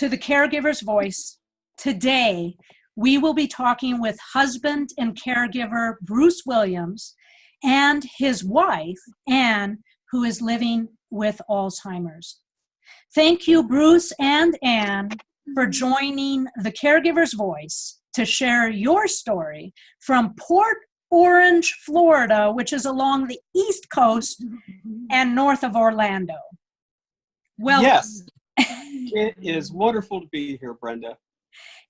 to the Caregiver's Voice. Today, we will be talking with husband and caregiver Bruce Williams and his wife, Anne, who is living with Alzheimer's. Thank you, Bruce and Anne, for joining the Caregiver's Voice to share your story from Port Orange, Florida, which is along the East Coast and north of Orlando. Well, yes, it is wonderful to be here, Brenda.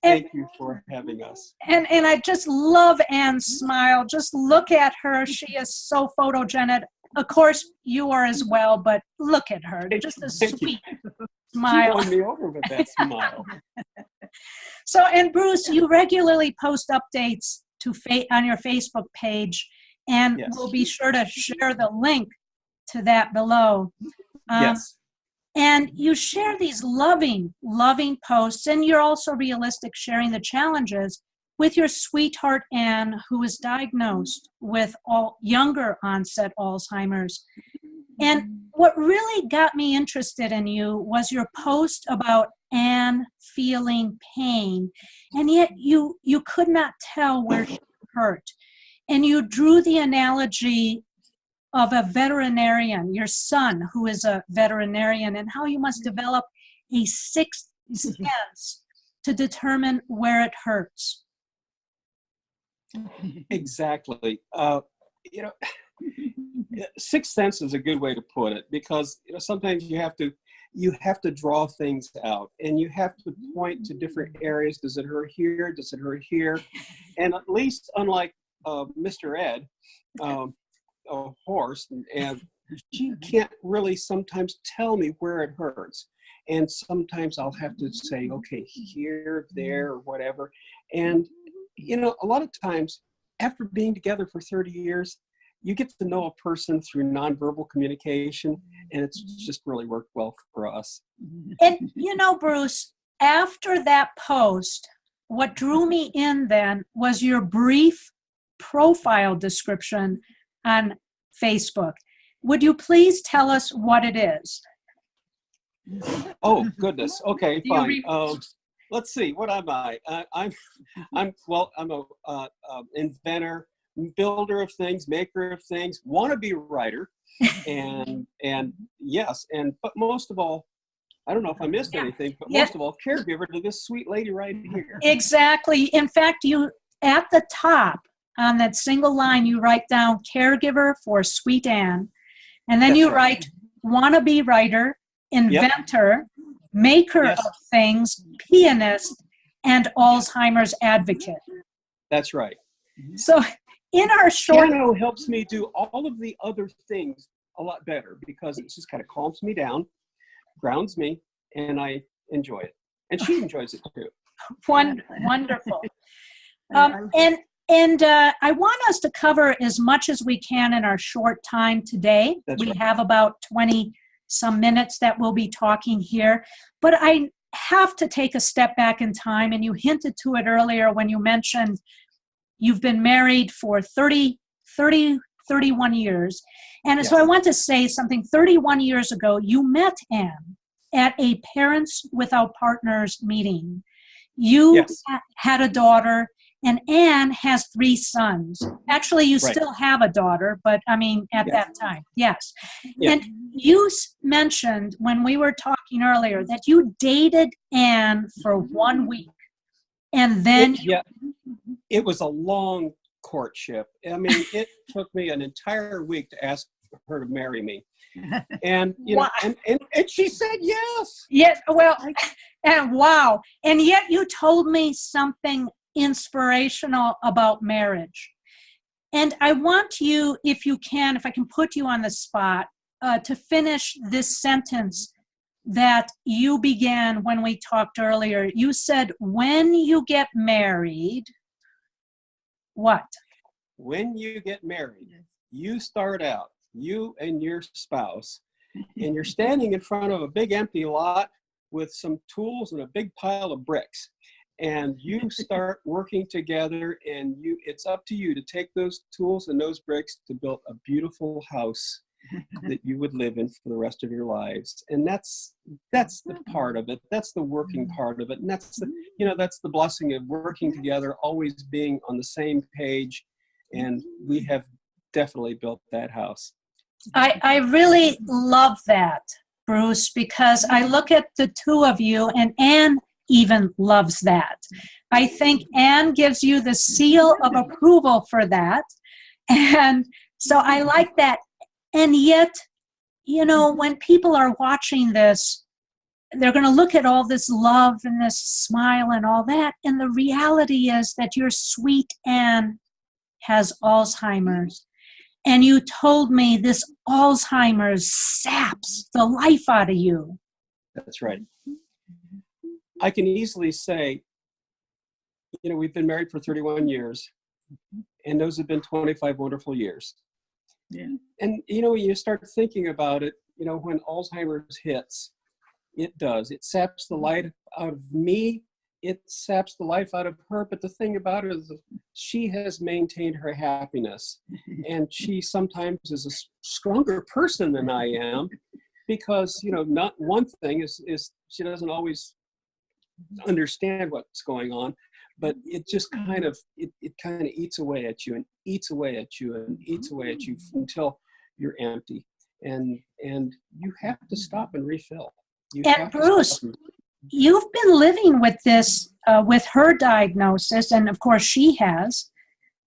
Thank you for having us. And I just love Anne's smile. Just look at her. She is so photogenic. Of course, you are as well, but look at her. Just a sweet smile. She won me over with that smile. So, and Bruce, you regularly post updates on your Facebook page, and yes. we'll be sure to share the link to that below. Yes. And you share these loving posts, and you're also realistic, sharing the challenges with your sweetheart, Anne, who was diagnosed with younger onset Alzheimer's. And what really got me interested in you was your post about Anne feeling pain, and yet you could not tell where she hurt. And you drew the analogy of a veterinarian, your son, who is a veterinarian, and how you must develop a sixth sense to determine where it hurts. Exactly. Sixth sense is a good way to put it, because sometimes you have to draw things out, and you have to point to different areas. Does it hurt here? Does it hurt here? And at least, unlike Mr. Ed, a horse, and she can't really sometimes tell me where it hurts. And sometimes I'll have to say, okay, here, there, or whatever. And, a lot of times after being together for 30 years, you get to know a person through nonverbal communication, and it's just really worked well for us. And, Bruce, after that post, what drew me in then was your brief profile description on Facebook. Would you please tell us what it is? Oh, goodness. Okay, fine. Let's see. What am I? I'm a inventor, builder of things, maker of things, wannabe writer, and yes, but most of all, I don't know if I missed anything, but most of all, caregiver to this sweet lady right here. Exactly. In fact, you at the top on that single line, you write down caregiver for Sweet Anne, and then you write wannabe writer, inventor, maker of things, pianist, and Alzheimer's advocate. That's right. So in our short... Piano helps me do all of the other things a lot better, because it just kind of calms me down, grounds me, and I enjoy it. And she enjoys it too. Wonderful. And I want us to cover as much as we can in our short time today. We have about 20 some minutes that we'll be talking here, but I have to take a step back in time, and you hinted to it earlier when you mentioned you've been married for 31 years. And so I want to say something. 31 years ago, you met Anne at a Parents Without Partners meeting. You had a daughter, and Anne has 3 sons. Actually, you still have a daughter, but I mean, at that time, yes. And you mentioned when we were talking earlier that you dated Anne for 1 week, and then... It was a long courtship. I mean, it took me an entire week to ask her to marry me. And, and she said yes. Yes, well, and wow. And yet you told me something inspirational about marriage. And I want you, if I can put you on the spot, to finish this sentence that you began when we talked earlier. You said, when you get married, what? When you get married, you start out, you and your spouse, and you're standing in front of a big empty lot with some tools and a big pile of bricks. And you start working together, and it's up to you to take those tools and those bricks to build a beautiful house that you would live in for the rest of your lives. And that's the part of it. That's the working part of it. And that's that's the blessing of working together, always being on the same page. And we have definitely built that house. I really love that, Bruce, because I look at the two of you, and Anne even loves that. I think Anne gives you the seal of approval for that. And so I like that. And yet, when people are watching this, they're going to look at all this love and this smile and all that. And the reality is that your sweet Anne has Alzheimer's. And you told me this Alzheimer's saps the life out of you. That's right. I can easily say, we've been married for 31 years, and those have been 25 wonderful years. Yeah. And, when you start thinking about it, when Alzheimer's hits, it does. It saps the life out of me. It saps the life out of her. But the thing about it is she has maintained her happiness. And she sometimes is a stronger person than I am because, not one thing is she doesn't always understand what's going on, but it just kind of eats away at you and eats away at you and eats away at you until you're empty. And you have to stop and refill. And Bruce, you've been living with this, with her diagnosis, and of course she has,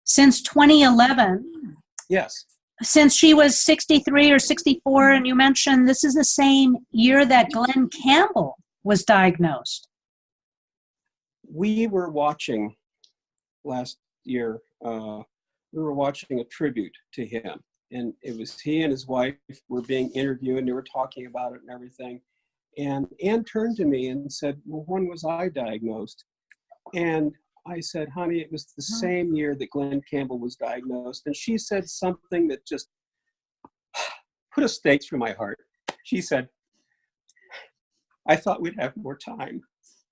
since 2011. Yes. Since she was 63 or 64, and you mentioned this is the same year that Glen Cambell was diagnosed. We were watching last year, we were watching a tribute to him. And it was he and his wife were being interviewed, and they were talking about it and everything. And Anne turned to me and said, well, when was I diagnosed? And I said, honey, it was the same year that Glen Cambell was diagnosed. And she said something that just put a stake through my heart. She said, I thought we'd have more time.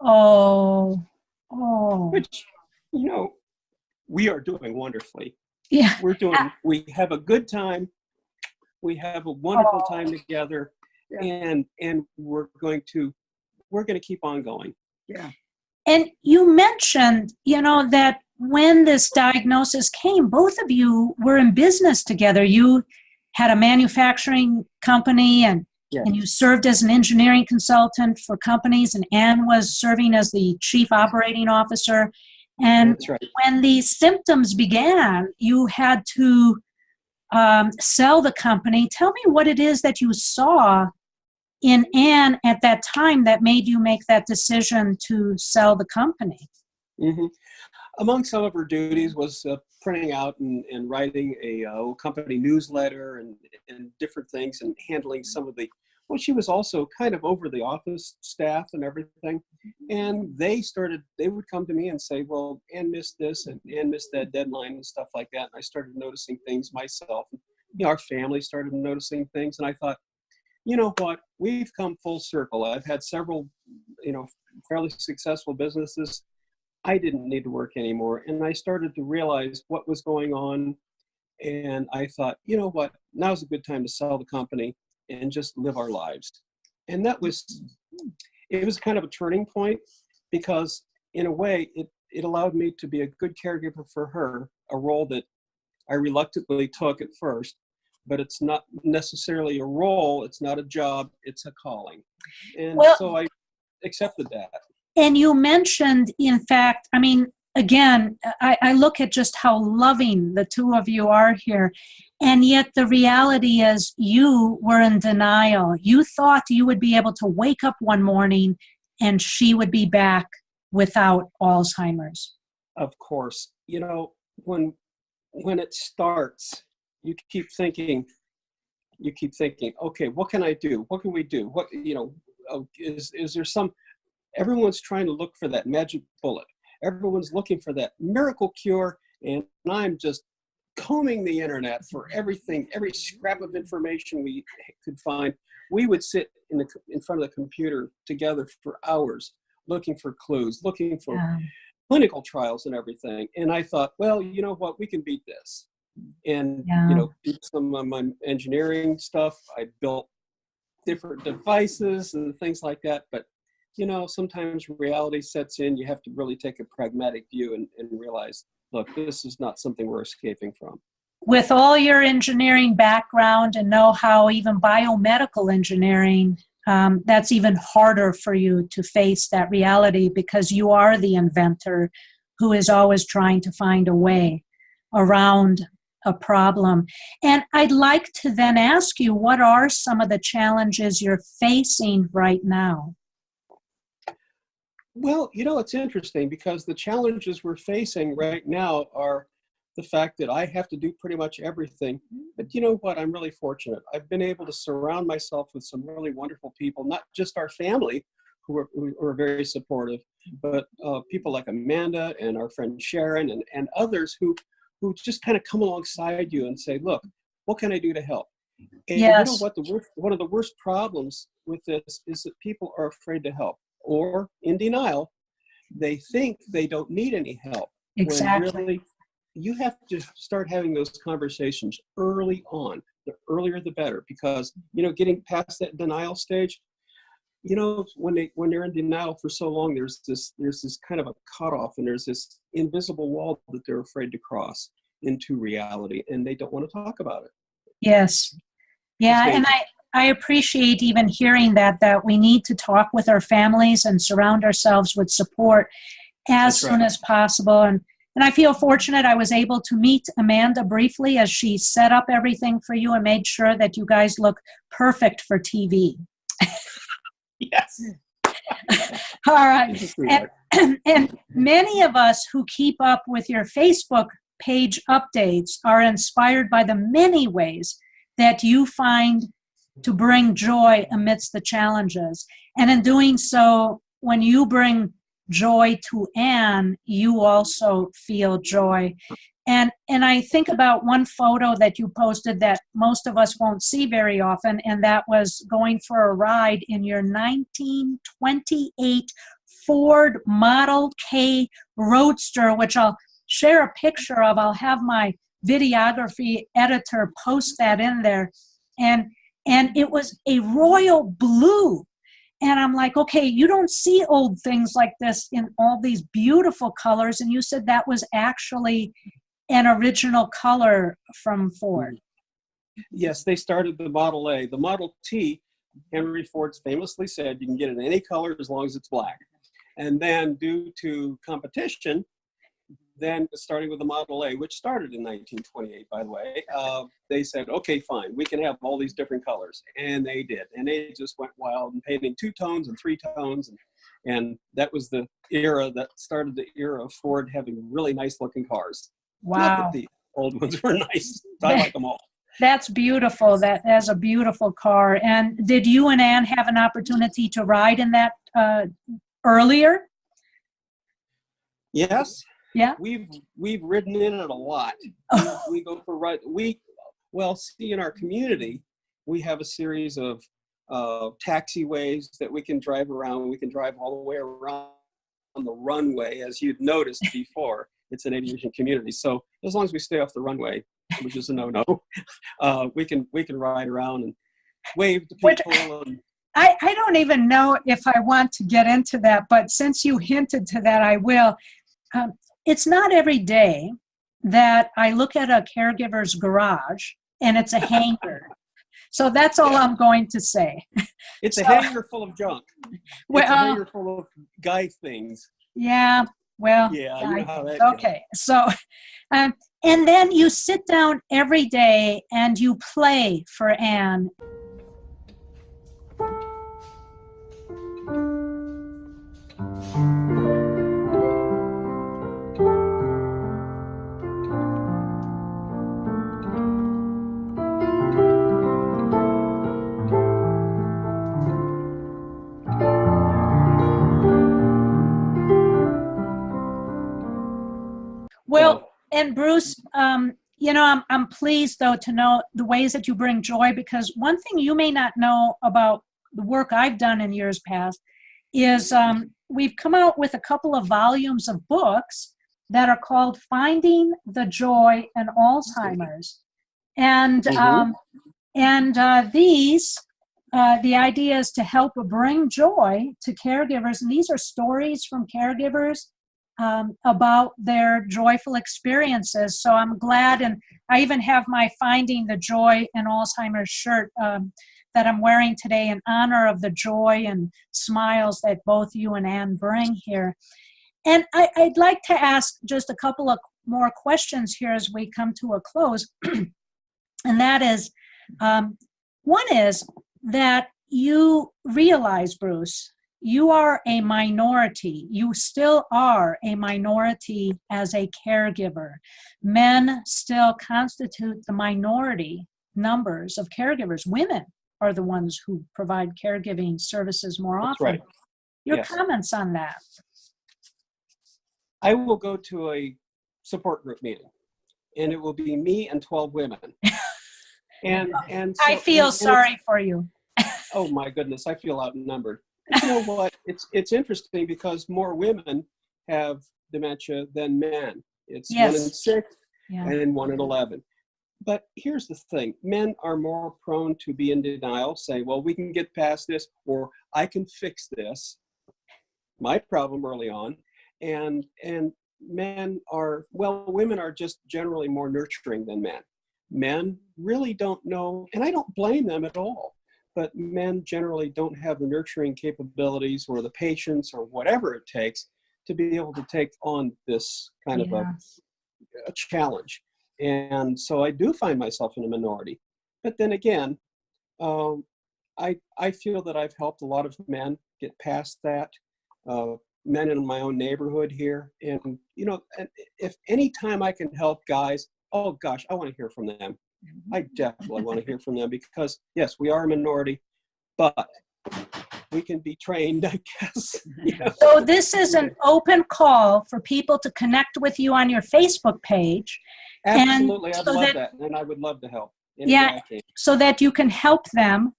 Oh. Which, we are doing wonderfully. Yeah. We have a good time. We have a wonderful time together. Yeah. And we're going to keep on going. Yeah. And you mentioned, that when this diagnosis came, both of you were in business together. You had a manufacturing company and you served as an engineering consultant for companies, and Anne was serving as the chief operating officer. And that's right. When these symptoms began, you had to sell the company. Tell me what it is that you saw in Anne at that time that made you make that decision to sell the company. Mm-hmm. Among some of her duties was printing out and writing a company newsletter and different things, and handling some of she was also kind of over the office staff and everything. And they would come to me and say, well, Anne missed this and Anne missed that deadline and stuff like that. And I started noticing things myself. Our family started noticing things. And I thought, you know what, we've come full circle. I've had several, fairly successful businesses. I didn't need to work anymore. And I started to realize what was going on. And I thought, you know what, now's a good time to sell the company and just live our lives. And it was kind of a turning point, because in a way it allowed me to be a good caregiver for her, a role that I reluctantly took at first. But it's not necessarily a role, it's not a job, it's a calling. And so I accepted that. And you mentioned, in fact, again, I look at just how loving the two of you are here. And yet the reality is you were in denial. You thought you would be able to wake up one morning and she would be back without Alzheimer's. Of course. When it starts, you keep thinking, okay, what can I do? What can we do? What, is there everyone's trying to look for that magic bullet. Everyone's looking for that miracle cure. And I'm just combing the internet for everything, every scrap of information we could find. We would sit in front of the computer together for hours, looking for clues, looking for clinical trials and everything. And I thought, well, you know what, we can beat this. and Yeah. did some of my engineering stuff. I built different devices and things like that. But sometimes reality sets in. You have to really take a pragmatic view and realize, look, this is not something we're escaping from. With all your engineering background and know-how, even biomedical engineering, that's even harder for you to face that reality because you are the inventor who is always trying to find a way around a problem. And I'd like to then ask you, what are some of the challenges you're facing right now? Well, it's interesting because the challenges we're facing right now are the fact that I have to do pretty much everything. But you know what? I'm really fortunate. I've been able to surround myself with some really wonderful people, not just our family, who are very supportive, but people like Amanda and our friend Sharon and others who just kind of come alongside you and say, look, what can I do to help? And Yes. you know what? One of the worst problems with this is that people are afraid to help, or in denial. They think they don't need any help. Exactly. When really, you have to start having those conversations early on. The earlier, the better, because getting past that denial stage, when they're in denial for so long, there's this kind of a cutoff, and there's this invisible wall that they're afraid to cross into reality, and they don't want to talk about it. Yes. Yeah, and I appreciate even hearing that we need to talk with our families and surround ourselves with support as soon as possible. And I feel fortunate I was able to meet Amanda briefly as she set up everything for you and made sure that you guys look perfect for TV. Yes. All right. And many of us who keep up with your Facebook page updates are inspired by the many ways that you find to bring joy amidst the challenges. And in doing so, when you bring joy to Anne, you also feel joy. And I think about one photo that you posted that most of us won't see very often, and that was going for a ride in your 1928 Ford Model K Roadster, which I'll share a picture of. I'll have my videography editor post that in there. And it was a royal blue. And I'm like, okay, you don't see old things like this in all these beautiful colors. And you said that was actually an original color from Ford. Yes, they started the Model A. The Model T, Henry Ford famously said, you can get it in any color as long as it's black. And then due to competition, then starting with the Model A, which started in 1928, by the way, they said, okay, fine, we can have all these different colors. And they did. And they just went wild and painting 2 tones and 3 tones. And that was the era that started the era of Ford having really nice looking cars. Wow. Not that the old ones were nice. I like them all. That's beautiful. That's a beautiful car. And did you and Anne have an opportunity to ride in that earlier? Yes. Yeah. We've ridden in it a lot. We go for ride. See, in our community, we have a series of taxiways that we can drive around. We can drive all the way around on the runway, as you'd noticed before. It's an aviation community, so as long as we stay off the runway, which is a no-no, we can ride around and wave to people. I don't even know if I want to get into that, but since you hinted to that, I will. It's not every day that I look at a caregiver's garage and it's a hangar. So that's all I'm going to say. It's a hangar full of junk. It's a hangar full of guy things. Yeah. Well, yeah, you know how that okay. Goes. So, and then you sit down every day and you play for Anne. Well, and Bruce, I'm pleased, though, to know the ways that you bring joy, because one thing you may not know about the work I've done in years past is we've come out with a couple of volumes of books that are called Finding the Joy in Alzheimer's. And the idea is to help bring joy to caregivers. And these are stories from caregivers about their joyful experiences. So I'm glad, and I even have my Finding the Joy in Alzheimer's shirt that I'm wearing today in honor of the joy and smiles that both you and Ann bring here. And I'd like to ask just a couple of more questions here as we come to a close. And that is, one is that you realize, Bruce, you are a minority. You still are a minority as a caregiver. Men still constitute the minority numbers of caregivers. Women are the ones who provide caregiving services more often. That's right. Your Yes. comments on that? I will go to a support group meeting, and it will be me and 12 women. And so, I feel sorry for you. Oh my goodness, I feel outnumbered. But you know what? It's interesting because more women have dementia than men. It's Yes. 1 in 6 Yeah. and 1 in 11. But here's the thing: men are more prone to be in denial, say, "Well, we can get past this," or "I can fix this." My problem early on, and men are, well, women are just generally more nurturing than men. Men really don't know, and I don't blame them at all, but men generally don't have the nurturing capabilities or the patience or whatever it takes to be able to take on this kind of a challenge. And so I do find myself in a minority. But then again, I feel that I've helped a lot of men get past that, men in my own neighborhood here. And, you know, if any time I can help guys, oh gosh, I want to hear from them. I definitely want to hear from them because, yes, we are a minority, but we can be trained, I guess. You know? So this is an open call for people to connect with you on your Facebook page. Absolutely, And I'd so love that- that, and I would love to help. Yeah, so that you can help them.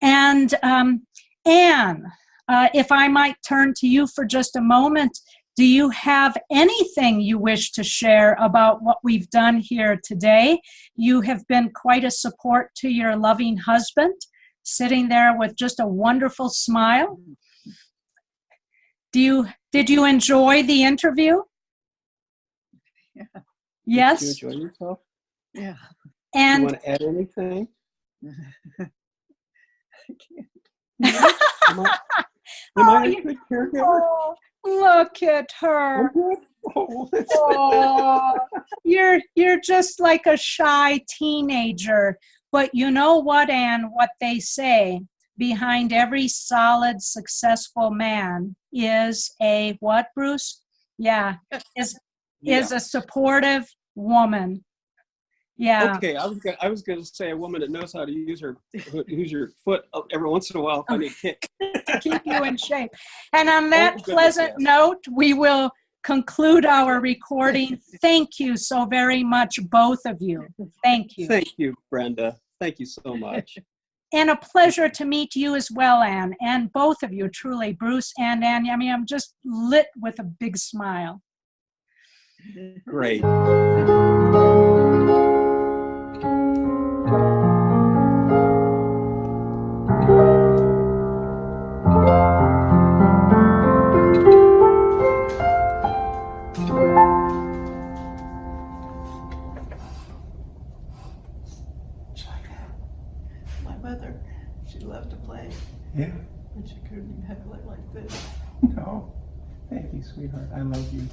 And Anne, if I might turn to you for just a moment, do you have anything you wish to share about what we've done here today? You have been quite a support to your loving husband, sitting there with just a wonderful smile. Did you enjoy the interview? Yeah. Yes? Did you enjoy yourself? Yeah. Do you And want to add anything? I can't. Am I a good caregiver? oh, look at her. I'm good? Oh, Oh, you're just like a shy teenager. But you know what, Anne, what they say, behind every solid, successful man is a what, Bruce? Yeah, is a supportive woman. Yeah. Okay, I was going to say a woman that knows how to use her foot every once in a while if I need a kick. To keep you in shape. And on that goodness, pleasant yes. note, we will conclude our recording. Thank you so very much, both of you. Thank you. Thank you, Brenda. Thank you so much. And a pleasure to meet you as well, Anne, and both of you, truly, Bruce and Anne. I mean, I'm just lit with a big smile. Great. My mother, she loved to play, Yeah. but she couldn't heckle it like this. No. Thank you, sweetheart. I love you.